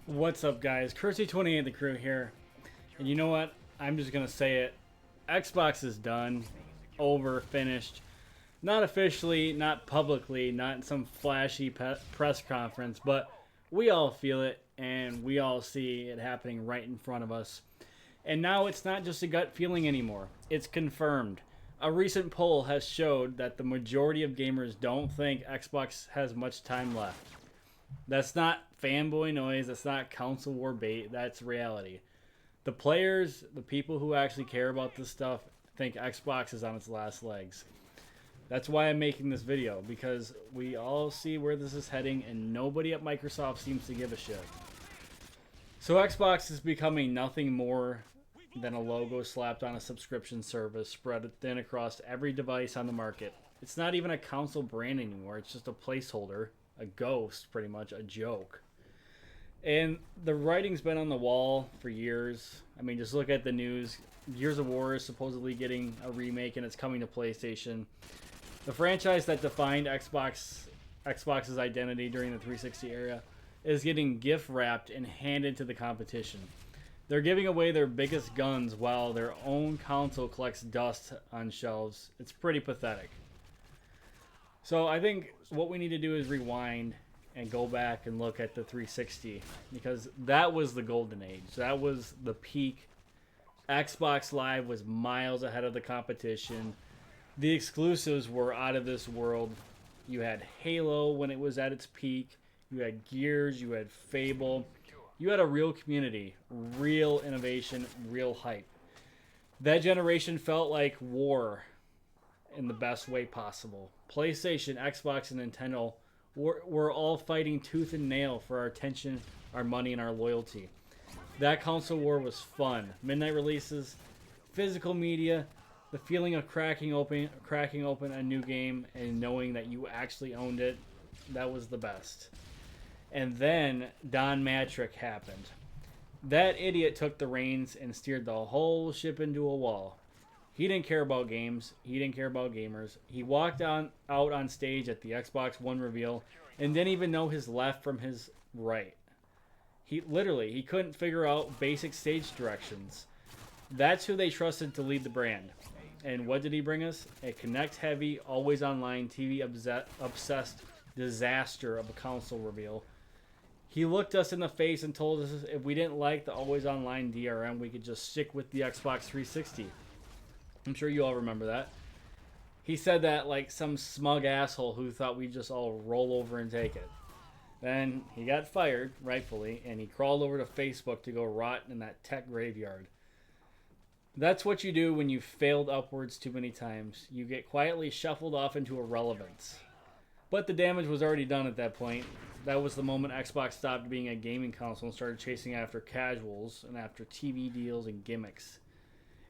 What's up, guys? Cursey28 the crew here. And you know what? I'm just going to say it. Xbox is done. Over. Finished. Not officially, not publicly, not in some flashy press conference, but we all feel it and we all see it happening right in front of us. And now it's not just a gut feeling anymore. It's confirmed. A recent poll has showed that the majority of gamers don't think Xbox has much time left. That's not fanboy noise. That's not console war bait. That's reality. The players, the people who actually care about this stuff, think Xbox is on its last legs. That's why I'm making this video, because we all see where this is heading and nobody at Microsoft seems to give a shit. So Xbox is becoming nothing more than a logo slapped on a subscription service spread thin across every device on the market. It's not even a console brand anymore. It's just a placeholder, a ghost, pretty much, a joke. And the writing's been on the wall for years. I mean, just look at the news. Gears of War is supposedly getting a remake and it's coming to PlayStation. The franchise that defined Xbox's identity during the 360 era is getting gift wrapped and handed to the competition. They're giving away their biggest guns while their own console collects dust on shelves. It's pretty pathetic. So I think what we need to do is rewind and go back and look at the 360, because that was the golden age. That was the peak. Xbox Live was miles ahead of the competition. The exclusives were out of this world. You had Halo when it was at its peak. You had Gears. You had Fable. You had a real community, real innovation, real hype. That generation felt like war in the best way possible. PlayStation, Xbox, and Nintendo were all fighting tooth and nail for our attention, our money, and our loyalty. That console war was fun. Midnight releases, physical media, the feeling of cracking open a new game and knowing that you actually owned it, that was the best. And then Don Matrick happened. That idiot took the reins and steered the whole ship into a wall. He didn't care about games. He didn't care about gamers. He walked out on stage at the Xbox One reveal and didn't even know his left from his right. He couldn't figure out basic stage directions. That's who they trusted to lead the brand. And what did he bring us? A Connect-heavy, always online, TV-obsessed disaster of a console reveal. He looked us in the face and told us if we didn't like the always online DRM, we could just stick with the Xbox 360. I'm sure you all remember that. He said that like some smug asshole who thought we'd just all roll over and take it. Then he got fired, rightfully, and he crawled over to Facebook to go rot in that tech graveyard. That's what you do when you've failed upwards too many times. You get quietly shuffled off into irrelevance. But the damage was already done at that point. That was the moment Xbox stopped being a gaming console and started chasing after casuals and after TV deals and gimmicks.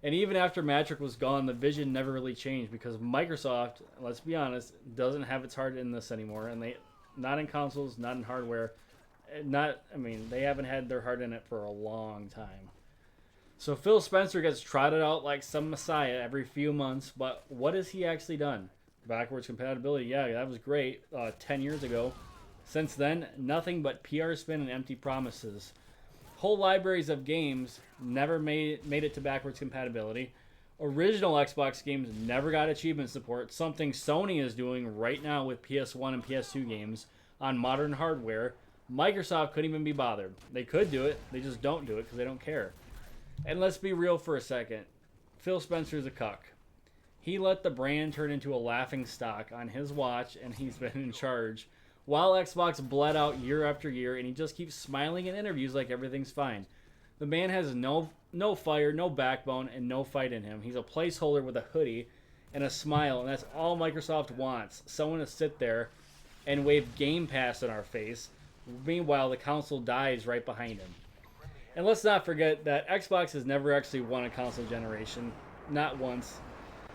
And even after Matrick was gone, the vision never really changed because Microsoft, let's be honest, doesn't have its heart in this anymore. And they, not in consoles, not in hardware, they haven't had their heart in it for a long time. So Phil Spencer gets trotted out like some messiah every few months, but what has he actually done? Backwards compatibility, yeah, that was great 10 years ago. Since then, nothing but PR spin and empty promises. Whole libraries of games never made it to backwards compatibility. Original Xbox games never got achievement support, something Sony is doing right now with PS1 and PS2 games on modern hardware. Microsoft couldn't even be bothered. They could do it, they just don't do it because they don't care. And let's be real for a second. Phil Spencer's a cuck. He let the brand turn into a laughing stock on his watch, and he's been in charge, while Xbox bled out year after year, and he just keeps smiling in interviews like everything's fine. The man has no fire, no backbone, and no fight in him. He's a placeholder with a hoodie and a smile, and that's all Microsoft wants. Someone to sit there and wave Game Pass in our face. Meanwhile, the console dies right behind him. And let's not forget that Xbox has never actually won a console generation. Not once.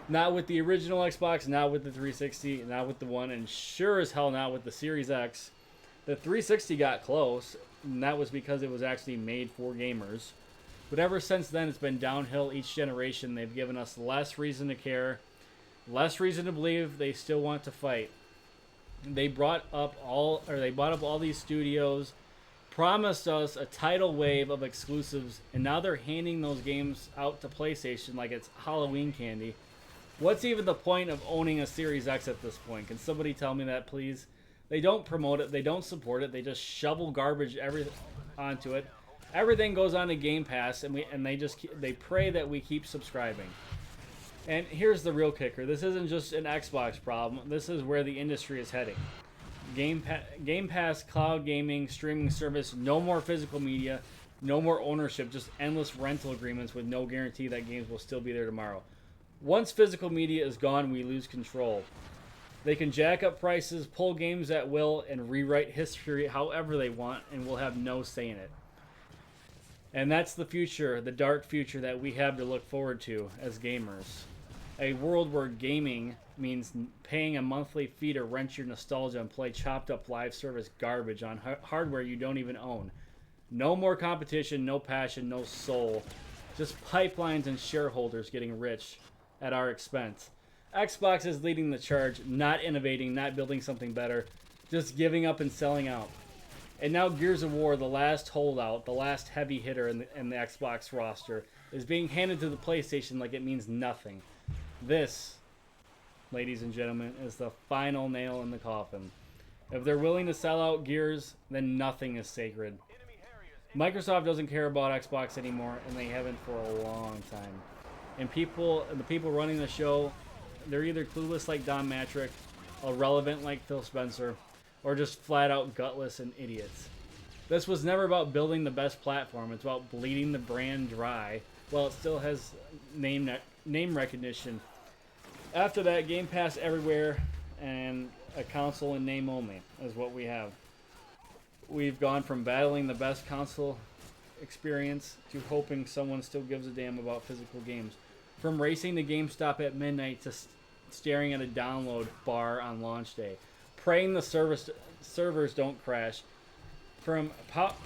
Not with the original Xbox, not with the 360, not with the One, and sure as hell not with the Series X. The 360 got close, and that was because it was actually made for gamers. But ever since then, it's been downhill each generation. They've given us less reason to care, less reason to believe they still want to fight. They bought up all these studios, promised us a tidal wave of exclusives, and now they're handing those games out to PlayStation like it's Halloween candy. What's even the point of owning a Series X at this point? Can somebody tell me that, please? They don't promote it. They don't support it. They just shovel garbage onto it. Everything goes on to Game Pass, and they pray that we keep subscribing. And here's the real kicker. This isn't just an Xbox problem. This is where the industry is heading. Game Pass, cloud gaming, streaming service, no more physical media, no more ownership, just endless rental agreements with no guarantee that games will still be there tomorrow. Once physical media is gone, we lose control. They can jack up prices, pull games at will, and rewrite history however they want, and we'll have no say in it. And that's the future, the dark future that we have to look forward to as gamers. A world where gaming means paying a monthly fee to rent your nostalgia and play chopped up live service garbage on hardware you don't even own. No more competition, no passion, no soul. Just pipelines and shareholders getting rich at our expense. Xbox is leading the charge, not innovating, not building something better, just giving up and selling out. And now Gears of War, the last holdout, the last heavy hitter in the Xbox roster, is being handed to the PlayStation like it means nothing. This, ladies and gentlemen, is the final nail in the coffin. If they're willing to sell out Gears, then nothing is sacred. Microsoft doesn't care about Xbox anymore, and they haven't for a long time. And the people running the show, they're either clueless like Don Matrick, irrelevant like Phil Spencer, or just flat out gutless and idiots. This was never about building the best platform. It's about bleeding the brand dry while it still has name recognition. After that, Game Pass everywhere and a console in name only is what we have. We've gone from battling the best console experience to hoping someone still gives a damn about physical games. From racing to GameStop at midnight to staring at a download bar on launch day. Praying the servers don't crash. From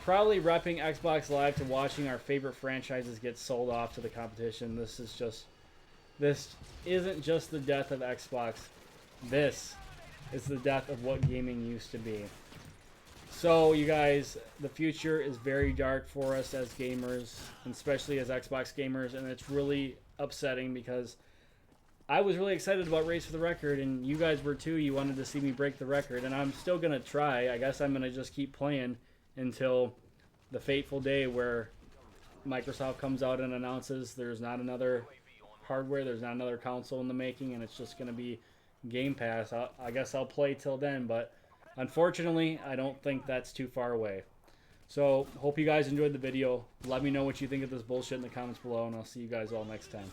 proudly repping Xbox Live to watching our favorite franchises get sold off to the competition, this isn't just the death of Xbox. This is the death of what gaming used to be. So, you guys, the future is very dark for us as gamers, and especially as Xbox gamers, and it's really upsetting because I was really excited about Race for the Record, and you guys were too. You wanted to see me break the record, and I'm still going to try. I guess I'm going to just keep playing until the fateful day where Microsoft comes out and announces there's not another hardware, there's not another console in the making, and it's just going to be Game Pass. I guess I'll play till then, but unfortunately, I don't think that's too far away. So, hope you guys enjoyed the video. Let me know what you think of this bullshit in the comments below, and I'll see you guys all next time.